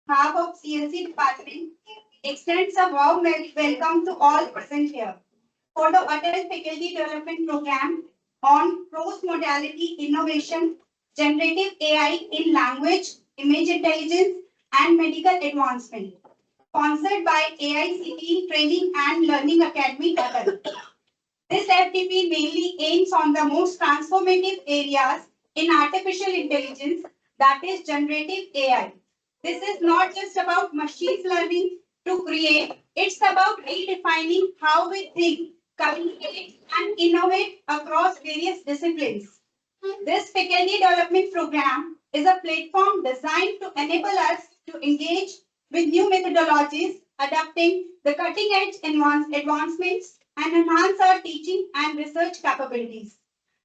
behalf of CLC department, extends a warm welcome to all present here for the ATAL Faculty Development Program on Cross-Modality Innovation, Generative AI in Language, Image Intelligence, and Medical Advancement, sponsored by AICTE Training and Learning Academy, ATAL. This FDP mainly aims on the most transformative areas in artificial intelligence, that is generative AI. This is not just about machine learning to create, it's about redefining how we think, communicate, and innovate across various disciplines. This faculty development program is a platform designed to enable us to engage with new methodologies, adapting the cutting-edge advancements and enhance our teaching and research capabilities.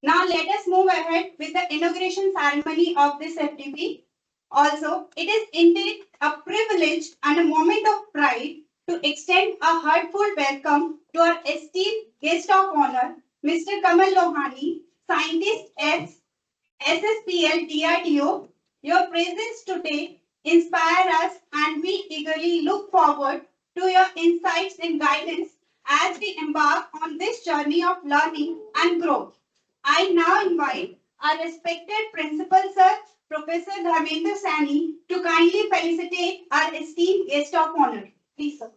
Now let us move ahead with the inauguration ceremony of this FDP. Also, it is indeed a privilege and a moment of pride to extend a heartfelt welcome to our esteemed guest of honor, Mr. Kamal Lohani, scientist at SSPL DRDO. Your presence today inspires us and we eagerly look forward to your insights and guidance as we embark on this journey of learning and growth. I now invite our respected Principal Sir, Professor Dharmendra Sani, to kindly felicitate our esteemed guest of honor. Please, sir.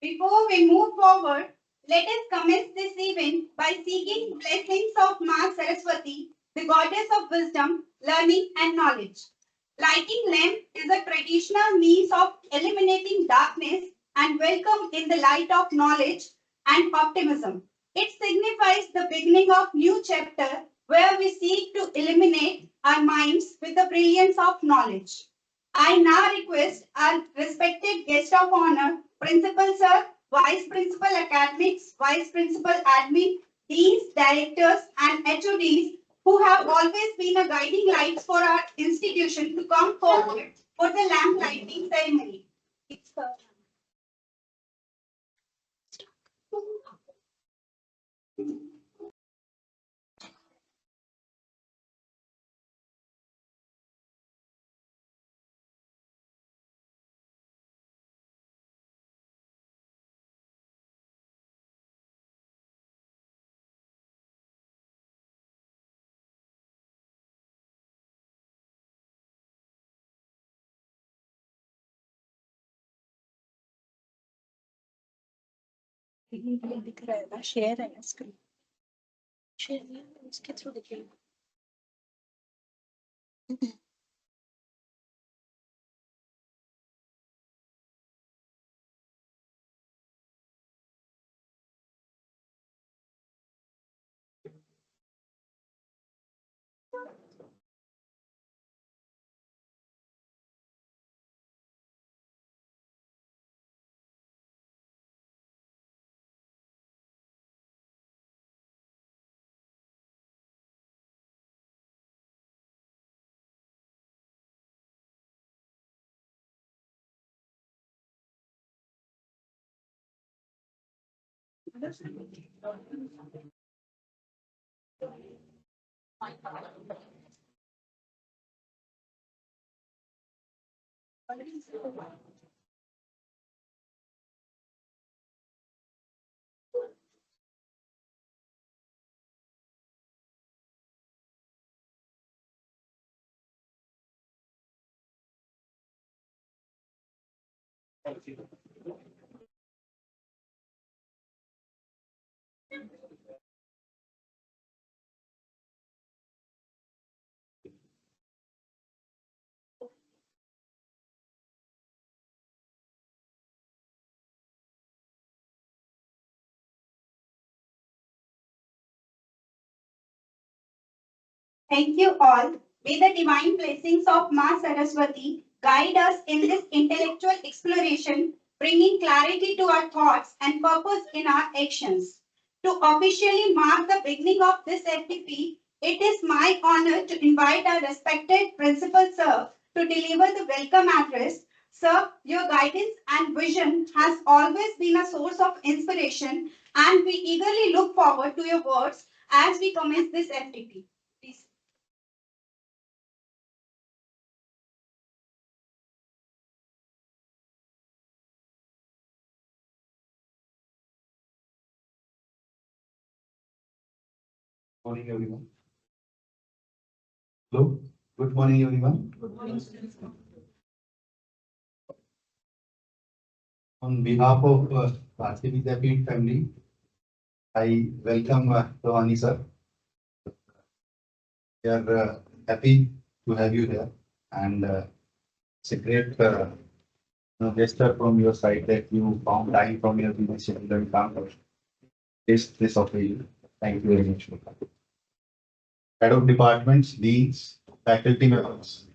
Before we move forward, let us commence this event by seeking blessings of Ma Saraswati, the goddess of wisdom, learning and knowledge. Lighting lamp is a traditional means of eliminating darkness and welcome in the light of knowledge and optimism. It signifies the beginning of new chapter where we seek to illuminate our minds with the brilliance of knowledge. I now request our respected guest of honor, Principal Sir, Vice Principal Academics, Vice Principal Admin, Deans, Directors, and HODs who have always been a guiding light for our institution to come forward for the lamp lighting ceremony. दिख रहा है ना, share है ना screen, share नहीं है उसके through दिखेगा. Thank you all. May the divine blessings of Ma Saraswati guide us in this intellectual exploration bringing clarity to our thoughts and purpose in our actions. To officially mark the beginning of this FDP, it is my honor to invite our respected Principal Sir to deliver the welcome address. Sir, your guidance and vision has always been a source of inspiration, and we eagerly look forward to your words as we commence this FDP. Please. Morning, everyone. Hello. Good morning, everyone. Good morning. On behalf of AICTE-ATAL family, I welcome Ravani sir. We are happy to have you here, and it's a great gesture from your side that you found time from your busy schedule and come to this occasion. Thank you very much for that. Head of departments, deans, faculty members.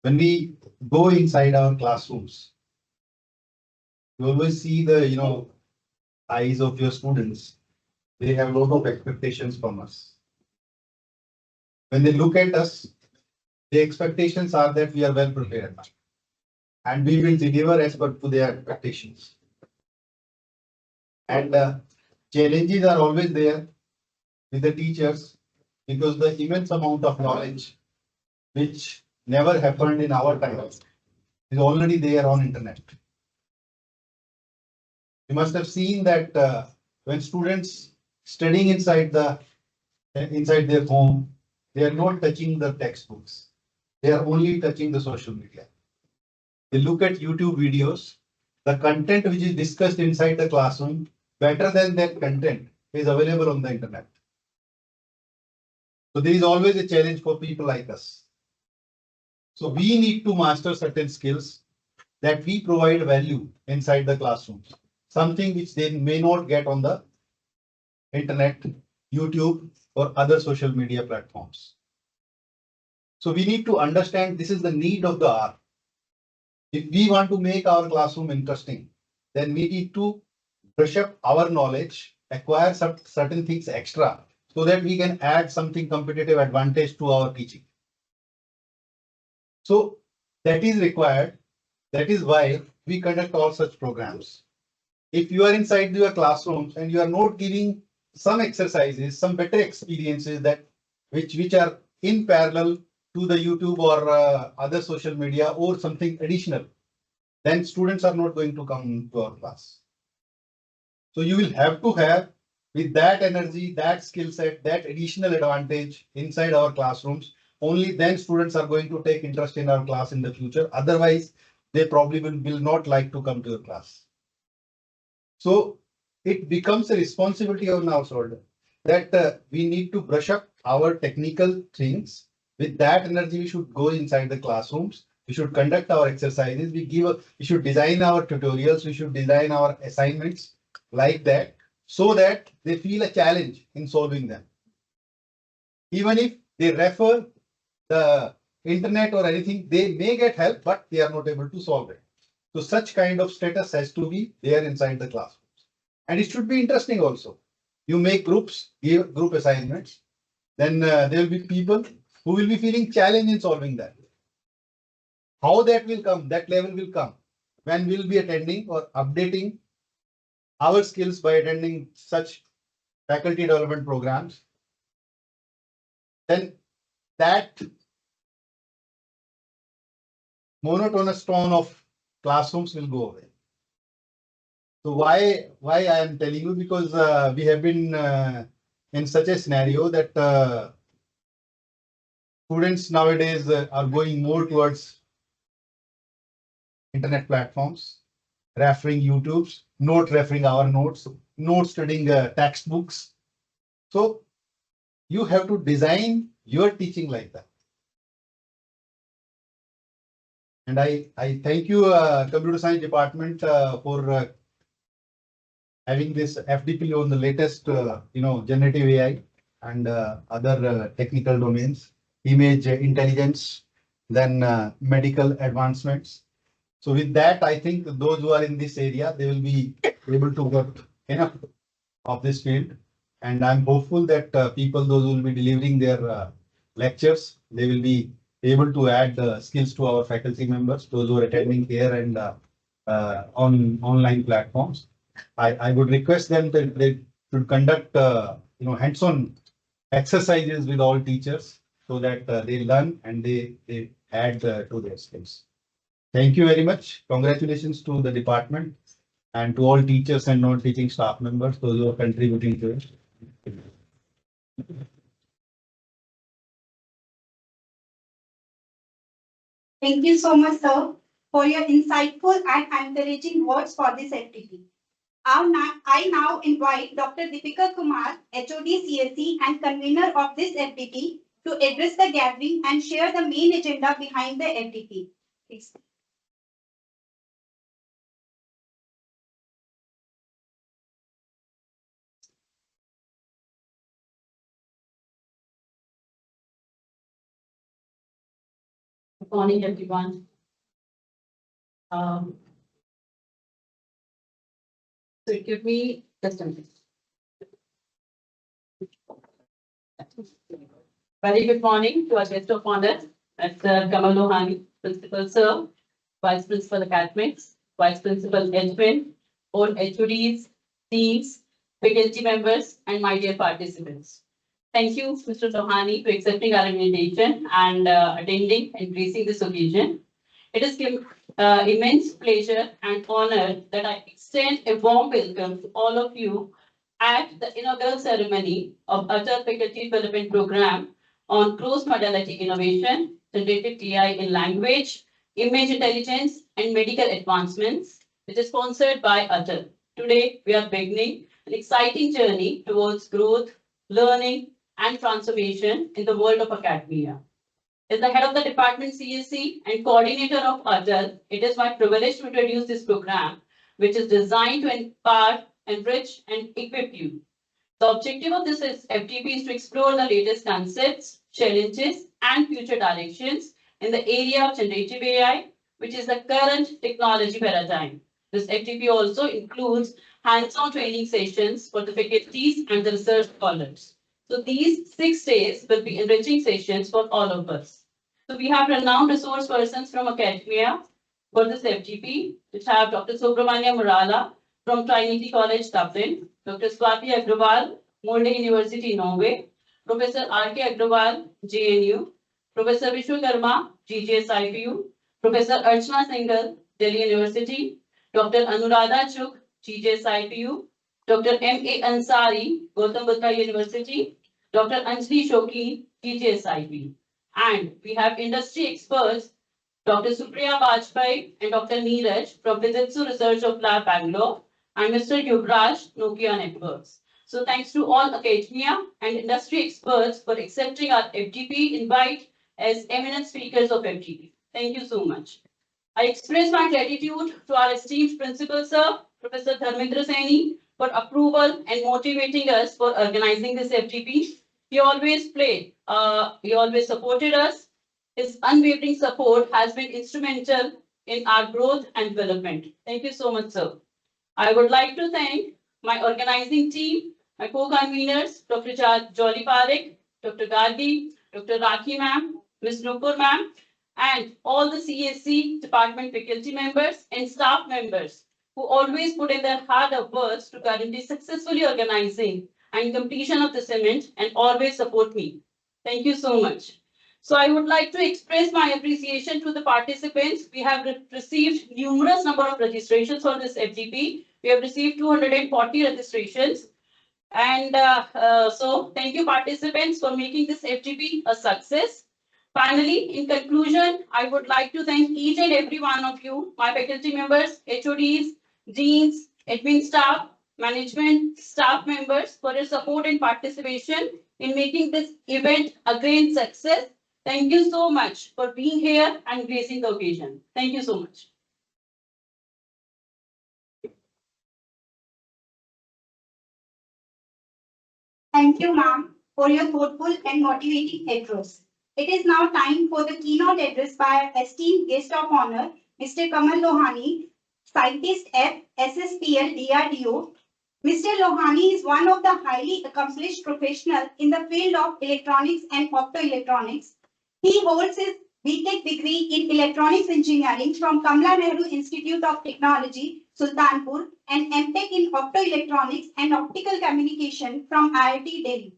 When we go inside our classrooms, you always see the eyes of your students. They have a lot of expectations from us. When they look at us, the expectations are that we are well prepared and we will deliver as per to their expectations. And challenges are always there with the teachers because the immense amount of knowledge which never happened in our time is already there on internet. You must have seen that when students studying inside their home, they are not touching the textbooks. They are only touching the social media. They look at YouTube videos. The content which is discussed inside the classroom, better than that content, is available on the internet. So there is always a challenge for people like us. So we need to master certain skills that we provide value inside the classrooms, something which they may not get on the internet, YouTube, or other social media platforms. So we need to understand this is the need of the hour. If we want to make our classroom interesting, then we need to brush up our knowledge, acquire certain things extra, so that we can add something competitive advantage to our teaching. So that is required. That is why we conduct all such programs. If you are inside your classrooms and you are not giving some exercises, some better experiences that which are in parallel to the YouTube or other social media or something additional, then students are not going to come to our class. So you will have to have with that energy, that skill set, that additional advantage inside our classrooms. Only then students are going to take interest in our class in the future. Otherwise, they probably will not like to come to your class. So it becomes a responsibility on our shoulder that we need to brush up our technical things. With that energy, we should go inside the classrooms. We should conduct our exercises. We should design our tutorials. We should design our assignments like that, so that they feel a challenge in solving them. Even if they refer the internet or anything, they may get help, but they are not able to solve it. So such kind of status has to be there inside the classrooms. And it should be interesting also. You make groups, give group assignments, then there will be people who will be feeling challenged in solving that. How that will come, that level will come when we will be attending or updating our skills by attending such faculty development programs. Then that monotonous tone of classrooms will go away. So why I am telling you, because we have been in such a scenario that students nowadays are going more towards internet platforms, referring YouTubes, not referring our notes, not studying textbooks. So you have to design your teaching like that. And I thank you, Computer Science Department, for having this FDP on the latest, generative AI and other technical domains, image intelligence, then medical advancements. So with that, I think those who are in this area, they will be able to work enough of this field. And I'm hopeful that people, those who will be delivering their lectures, they will be able to add skills to our faculty members, those who are attending here and on online platforms. I would request them that they should conduct hands-on exercises with all teachers so that they learn and they add to their skills. Thank you very much. Congratulations to the department and to all teachers and non-teaching staff members, those who are contributing to it. Thank you so much, sir, for your insightful and encouraging words for this FDP. I now invite Dr. Deepika Kumar, HOD CSE and convener of this FDP, to address the gathering and share the main agenda behind the FDP. Please. Good morning, everyone. So give me just a minute. Very good morning to our guest of honor, Mr. Kamal Lohani, Principal Sir, Vice Principal Academics, Vice Principal Edwin, all HODs, teams, faculty members, and my dear participants. Thank you, Mr. Lohani, for accepting our invitation and attending and gracing this occasion. It is immense pleasure and honor that I extend a warm welcome to all of you at the inaugural ceremony of ATAL Faculty Development Program on Cross-Modality Innovation, Generative AI in Language, Image Intelligence, and Medical Advancements, which is sponsored by ATAL. Today, we are beginning an exciting journey towards growth, learning, and transformation in the world of academia. As the head of the department CSE and coordinator of ATAL, it is my privilege to introduce this program, which is designed to empower, enrich, and equip you. The objective of this FDP is to explore the latest concepts, challenges, and future directions in the area of generative AI, which is the current technology paradigm. This FDP also includes hands-on training sessions for the faculties and the research scholars. So these 6 days will be enriching sessions for all of us. So we have renowned resource persons from academia for this FDP, which have Dr. Subramanya Murala from Trinity College, Dublin, Dr. Swati Agrawal, Molde University, Norway, Professor R.K. Agrawal, JNU, Professor Vishwakarma, GJSIPU, Professor Archana Singhal, Delhi University, Dr. Anuradha Chuk, GJSIPU, Dr. M.A. Ansari, Gautam Buddha University, Dr. Anjali Shoki, GJSIP. And we have industry experts, Dr. Supriya Bajpai and Dr. Neeraj from Fujitsu Research of Lab, Bangalore, and Mr. Yuvraj, Nokia Networks. So thanks to all academia and industry experts for accepting our FDP invite as eminent speakers of FDP. Thank you so much. I express my gratitude to our esteemed principal, sir, Professor Dharmendra Saini, for approval and motivating us for organizing this FDP. He always supported us. His unwavering support has been instrumental in our growth and development. Thank you so much, sir. I would like to thank my organizing team, my co-conveners, Dr. Jolly Parekh, Dr. Gargi, Dr. Rakhi ma'am, Ms. Nupur ma'am, and all the CSE department faculty members and staff members who always put in their hard work to currently successfully organizing and completion of this event and always support me. Thank you so much. So I would like to express my appreciation to the participants. We have received numerous number of registrations for this FDP. We have received 240 registrations. And so thank you participants for making this FDP a success. Finally, in conclusion, I would like to thank each and every one of you, my faculty members, HODs, deans, admin staff, management, staff members for your support and participation in making this event a great success. Thank you so much for being here and gracing the occasion. Thank you so much. Thank you, ma'am, for your thoughtful and motivating address. It is now time for the keynote address by our esteemed guest of honor, Mr. Kamal Lohani, scientist at SSPL DRDO. Mr. Lohani is one of the highly accomplished professionals in the field of electronics and optoelectronics. He holds his BTech degree in electronics engineering from Kamala Nehru Institute of Technology, Sultanpur, and MTech in optoelectronics and optical communication from IIT Delhi.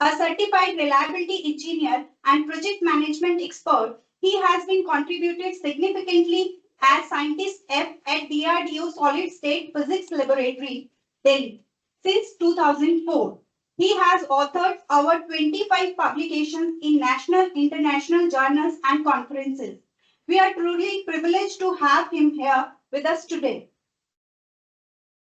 A certified reliability engineer and project management expert, he has been contributed significantly as scientist at DRDO Solid State Physics Laboratory, Delhi. Since 2004, he has authored over 25 publications in national, international journals and conferences. We are truly privileged to have him here with us today.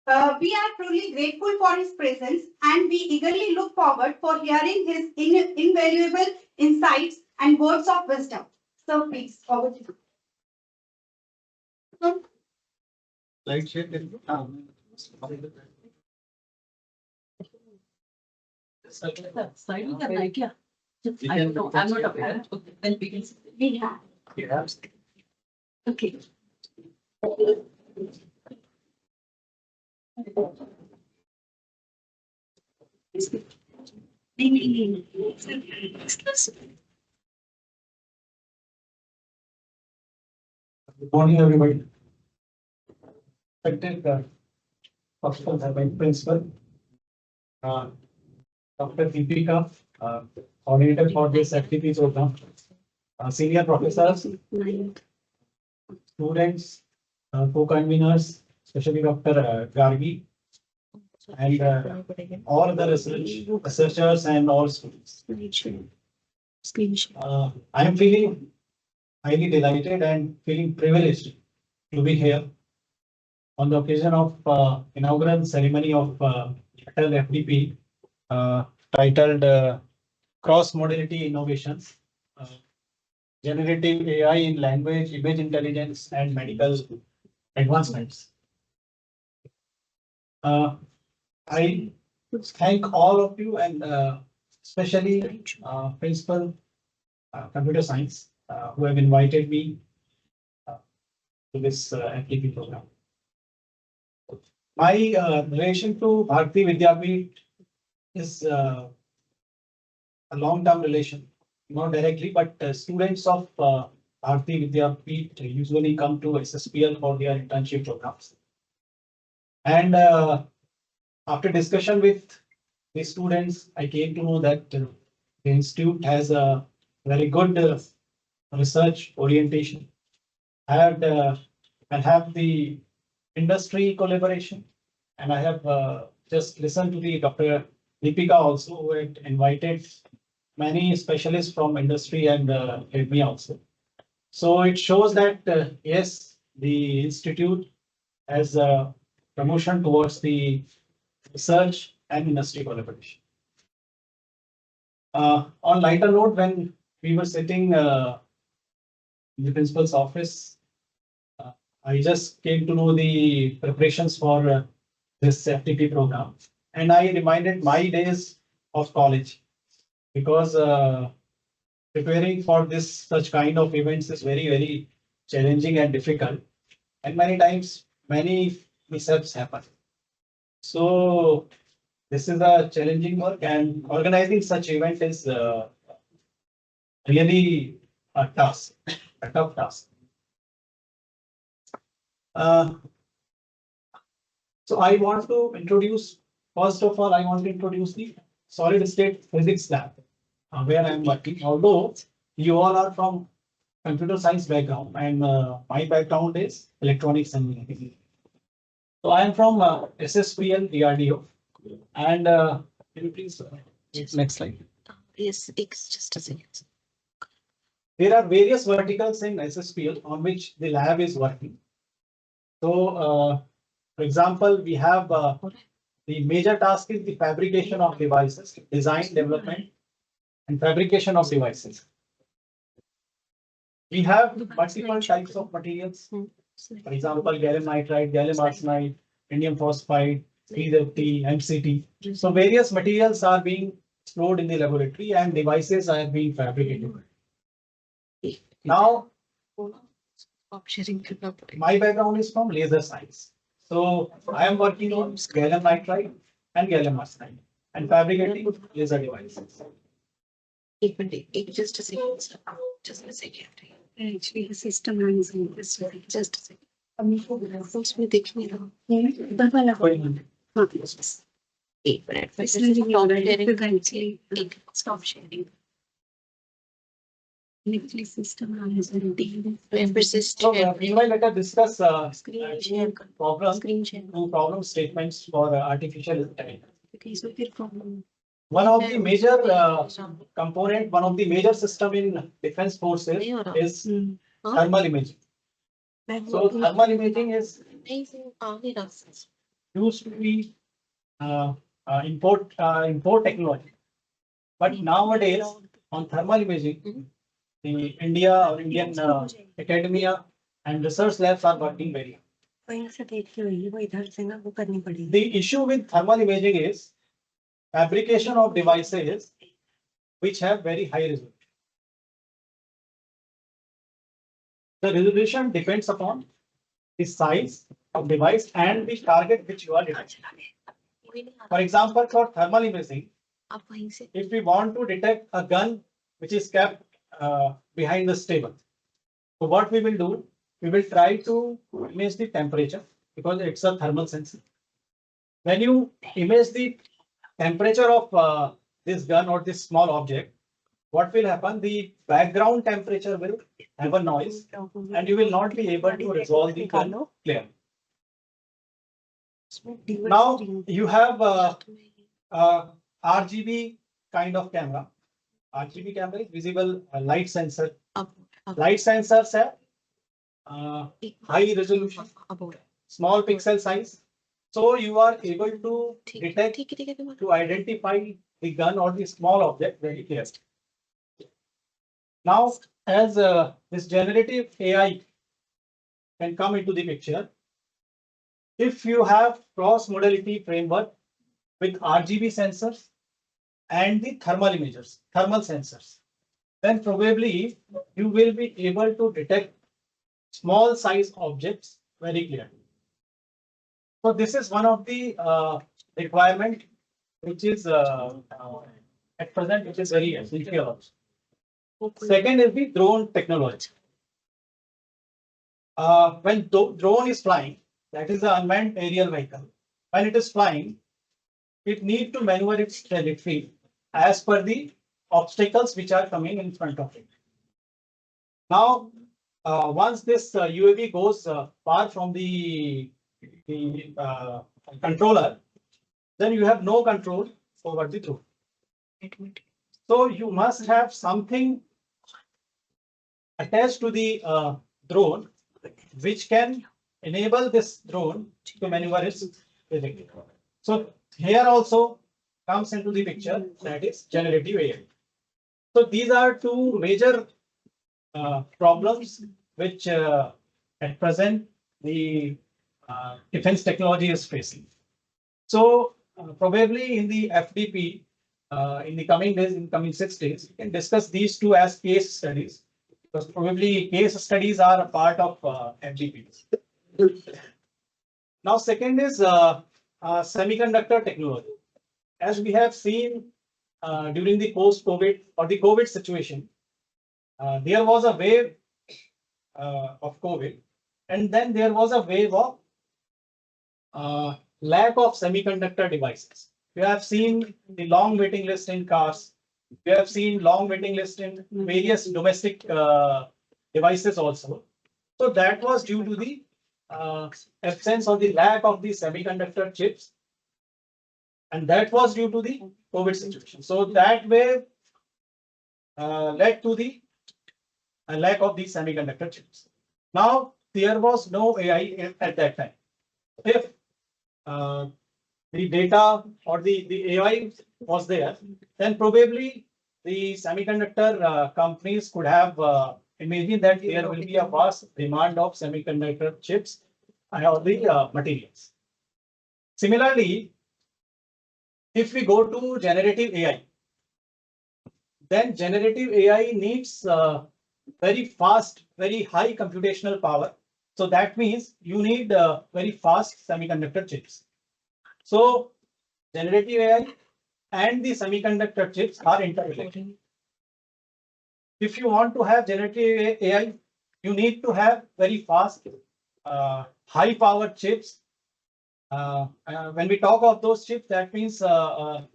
We are truly grateful for his presence and we eagerly look forward for hearing his invaluable insights and words of wisdom. So please, over to you. Light share. Sliding करना है क्या? I don't know. I'm not aware. Okay, then we can. We have. Yeah. Okay. Good morning, everybody. Respected Hospital Vice Principal, Dr. Deepika, coordinator for this FDP program, senior professors, students, co-conveners, especially Dr. Gargi, and all the researchers and all students. I am feeling highly delighted and feeling privileged to be here on the occasion of inaugural ceremony of ATAL FDP titled Cross-Modality Innovations, Generative AI in Language, Image Intelligence and Medical Advancements. I thank all of you and especially Principal Computer Science who have invited me to this FDP program. My relation to Bharati Vidyapeeth is a long-term relation, not directly, but students of Bharati Vidyapeeth usually come to SSPL for their internship programs. And after discussion with the students, I came to know that the institute has a very good research orientation and have the industry collaboration. And I have just listened to the Dr. Deepika also, who had invited many specialists from industry and me also. So it shows that yes, the institute has a promotion towards the research and industry collaboration. On lighter note, when we were sitting in the principal's office, I just came to know the preparations for this FTP program, and I reminded my days of college because preparing for this such kind of events is very challenging and difficult, and many times many mishaps happen. So this is a challenging work, and organizing such event is really a task, a tough task. So I want to introduce, first of all, I want to introduce the solid state physics lab where I am working. Although you all are from computer science background and my background is electronics engineering. So I am from SSPL DRDO and can you please next slide. Yes, it's just a second. There are various verticals in SSPL on which the lab is working. So, for example, we have the major task is the fabrication of devices, design, development, and fabrication of devices. We have multiple types of materials. For example, gallium nitride, gallium arsenide, indium phosphide, 350, MCT. So various materials are being stored in the laboratory and devices are being fabricated. Now, My background is from laser science. So I am working on gallium nitride and gallium arsenide and fabricating laser devices. Just a second, sir. Just a second. Actually, the system runs in this way. Just a second. उसमें देख नहीं रहा वाला हाँ एक minute stop sharing actually system runs in So meanwhile, let us discuss screen share problem, screen share two problem statements for artificial intelligence. okay so फिर problem One of the major component, one of the major system in defense forces is thermal imaging. So thermal imaging is used to be import technology, but nowadays on thermal imaging, the India or Indian academia and research labs are working very hard. वहीं से देख के वही वो इधर से ना वो करनी पड़ेगी The issue with thermal imaging is fabrication of devices which have very high resolution. The resolution depends upon the size of device and the target which you are detecting. For example, for thermal imaging, आप वहीं से if we want to detect a gun which is kept behind the stable, so what we will do, we will try to image the temperature because it's a thermal sensor. When you image the temperature of this gun or this small object, what will happen? The background temperature will have a noise and you will not be able to resolve the gun clearly. Now you have RGB kind of camera. RGB camera is visible light sensor. Light sensors have high resolution, small pixel size. So you are able to detect, to identify the gun or the small object very clearly. Now, as this generative AI can come into the picture, if you have cross-modality framework with RGB sensors and the thermal imagers, thermal sensors, then probably you will be able to detect small size objects very clearly. So this is one of the requirement which is at present which is very essential. Second is the drone technology. When drone is flying, that is the unmanned aerial vehicle. When it is flying, it needs to maneuver its trajectory as per the obstacles which are coming in front of it. Now, once this UAV goes far from the controller, then you have no control over the drone. So you must have something attached to the drone which can enable this drone to maneuver its trajectory. So here also comes into the picture, that is generative AI. So these are two major problems which at present the defense technology is facing. So probably in the FDP, in the coming days, in coming 6 days, we can discuss these two as case studies, because probably case studies are a part of FDP. Now, second is semiconductor technology. As we have seen during the post-COVID or the COVID situation, there was a wave of COVID, and then there was a wave of lack of semiconductor devices. We have seen the long waiting list in cars. We have seen long waiting list in various domestic devices also. So that was due to the absence or the lack of the semiconductor chips. And that was due to the COVID situation. So that wave led to the lack of the semiconductor chips. Now, there was no AI at that time. If the data or the AI was there, then probably the semiconductor companies could have imagined that there will be a vast demand of semiconductor chips or the materials. Similarly, if we go to generative AI, then generative AI needs very fast, very high computational power. So that means you need very fast semiconductor chips. So generative AI and the semiconductor chips are interrelated. If you want to have generative AI, you need to have very fast, high power chips. When we talk of those chips, that means a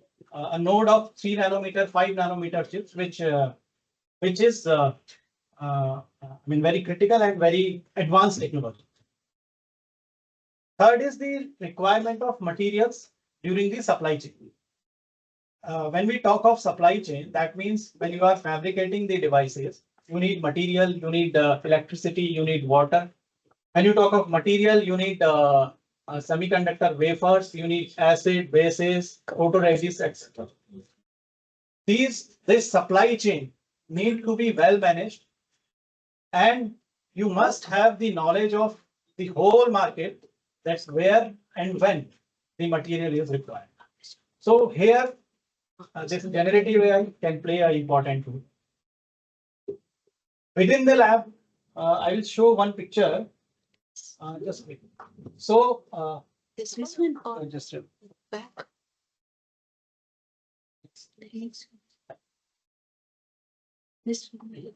node of 3 nanometer, 5 nanometer chips, which is very critical and very advanced technology. Third is the requirement of materials during the supply chain. When we talk of supply chain, that means when you are fabricating the devices, you need material, you need electricity, you need water. When you talk of material, you need semiconductor wafers, you need acid, bases, photoresist, etc. This supply chain need to be well managed, and you must have the knowledge of the whole market. That's where and when the material is required. So here, this generative AI can play an important role. Within the lab, I will show one picture. Just wait. So, This one or just back? This one.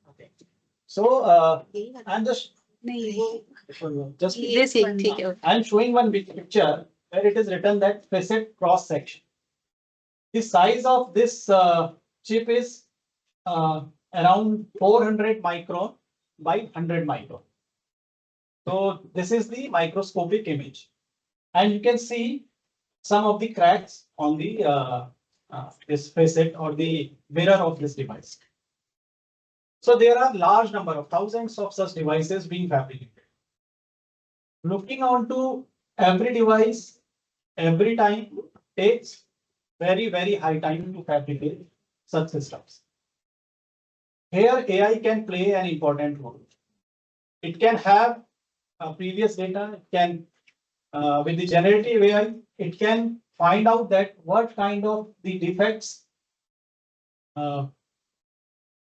okay. So, I'm just नहीं, just this एक ठीक है. I'm showing one big picture where it is written that facet cross section. The size of this chip is around 400 micron by 100 micron. So this is the microscopic image, and you can see some of the cracks on the this facet or the mirror of this device. So there are large number of thousands of such devices being fabricated. Looking onto every device every time takes very high time to fabricate such systems. Here AI can play an important role. It can have previous data, it can with the generative AI, it can find out that what kind of the defects will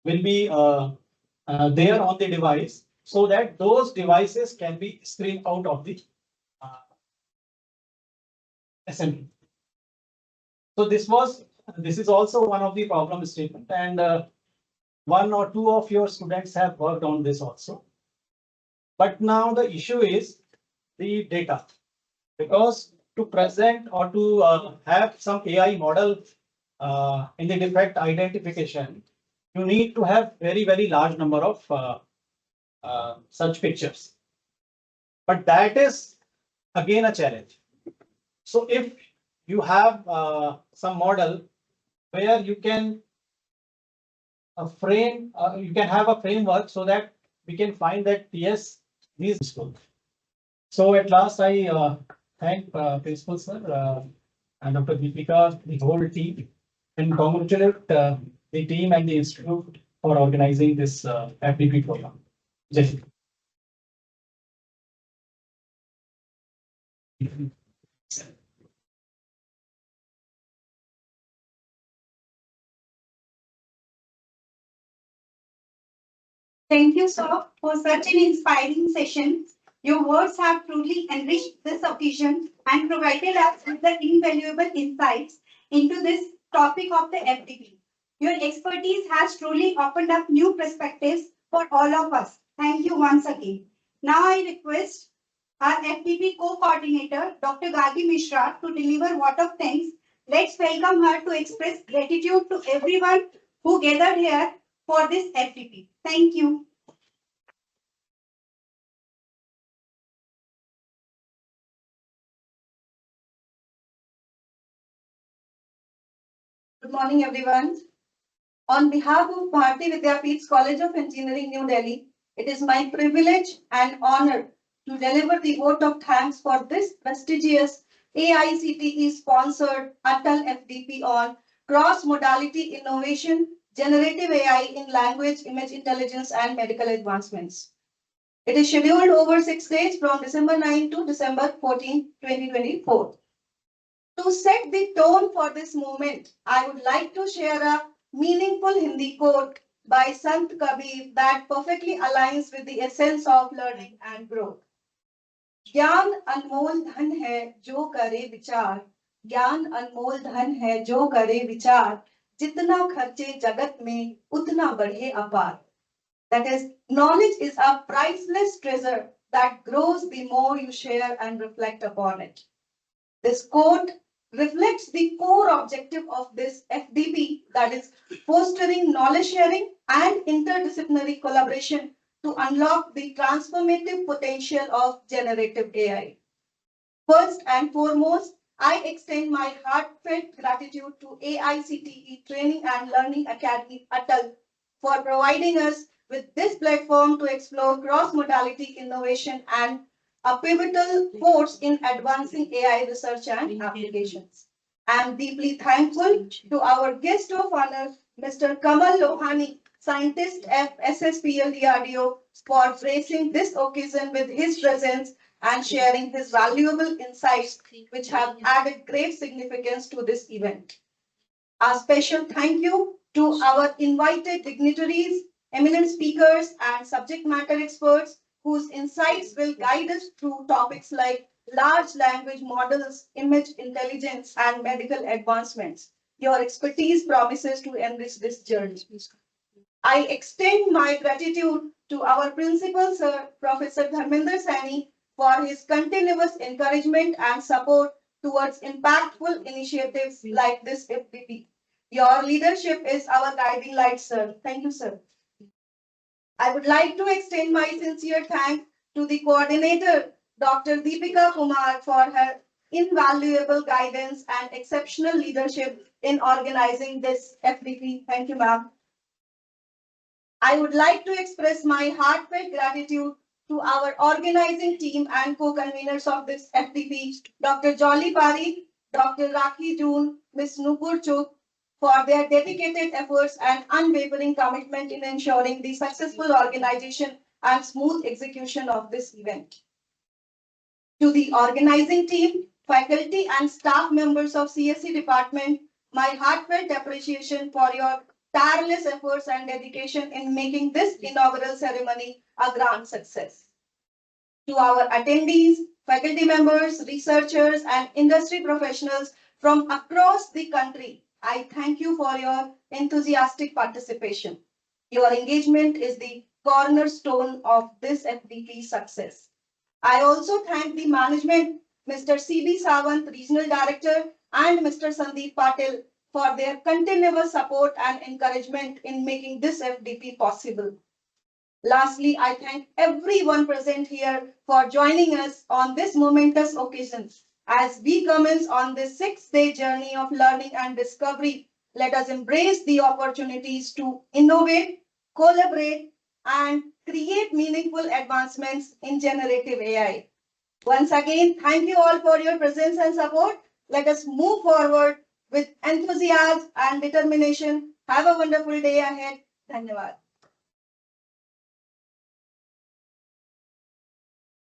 be there on the device, so that those devices can be screened out of the assembly. So this is also one of the problem statement, and one or two of your students have worked on this also. But now the issue is the data, because to present or to have some AI model in the defect identification, you need to have very large number of such pictures. But that is again a challenge. So if you have some model where you can you can have a framework so that we can find that yes, these useful. So at last I thank Principal Sir and Dr. Deepika, the whole team, and congratulate the team and the institute for organizing this FDP program. Jai Hind. Thank you, sir, for such an inspiring session. Your words have truly enriched this occasion and provided us with the invaluable insights into this topic of the FDP. Your expertise has truly opened up new perspectives for all of us. Thank you once again. Now I request our FDP co-coordinator, Dr. Gargi Mishra, to deliver vote of thanks. Let's welcome her to express gratitude to everyone who gathered here for this FDP. Thank you. Good morning, everyone. On behalf of Bharati Vidyapeeth's College of Engineering, New Delhi, it is my privilege and honor to deliver the vote of thanks for this prestigious AICTE-sponsored ATAL FDP on cross-modality innovation, generative AI in language, image intelligence, and medical advancements. It is scheduled over 6 days from December 9 to December 14, 2024. To set the tone for this moment, I would like to share a meaningful Hindi quote by Sant Kabir that perfectly aligns with the essence of learning and growth. ज्ञान अनमोल धन है जो करे विचार, ज्ञान अनमोल धन है जो करे विचार, जितना खर्चे जगत में उतना बढ़े अपार. That is, knowledge is a priceless treasure that grows the more you share and reflect upon it. This quote reflects the core objective of this FDP, that is, fostering knowledge sharing and interdisciplinary collaboration to unlock the transformative potential of generative AI. First and foremost, I extend my heartfelt gratitude to AICTE Training and Learning Academy ATAL for providing us with this platform to explore cross-modality innovation and a pivotal force in advancing AI research and applications. I am deeply thankful to our guest of honor, Mr. Kamal Lohani, scientist at SSPL DRDO, for gracing this occasion with his presence and sharing his valuable insights, which have added great significance to this event. A special thank you to our invited dignitaries, eminent speakers, and subject matter experts whose insights will guide us through topics like large language models, image intelligence, and medical advancements. Your expertise promises to enrich this journey. I extend my gratitude to our principal, Sir Professor Dharmender Saini, for his continuous encouragement and support towards impactful initiatives like this FDP. Your leadership is our guiding light, sir. Thank you, sir. I would like to extend my sincere thanks to the coordinator, Dr. Deepika Kumar, for her invaluable guidance and exceptional leadership in organizing this FDP. Thank you, ma'am. I would like to express my heartfelt gratitude to our organizing team and co-conveners of this FDP, Dr. Jolly Pari, Dr. Rakhi June, Ms. Nupur Chuk, for their dedicated efforts and unwavering commitment in ensuring the successful organization and smooth execution of this event. To the organizing team, faculty and staff members of CSE department, my heartfelt appreciation for your tireless efforts and dedication in making this inaugural ceremony a grand success. To our attendees, faculty members, researchers, and industry professionals from across the country, I thank you for your enthusiastic participation. Your engagement is the cornerstone of this FDP success. I also thank the management, Mr. C.B. Sawant, Regional Director, and Mr. Sandeep Patil for their continuous support and encouragement in making this FDP possible. Lastly, I thank everyone present here for joining us on this momentous occasion. As we commence on this 6-day journey of learning and discovery, let us embrace the opportunities to innovate, collaborate, and create meaningful advancements in generative AI. Once again, thank you all for your presence and support. Let us move forward with enthusiasm and determination. Have a wonderful day ahead. Dhanyavad.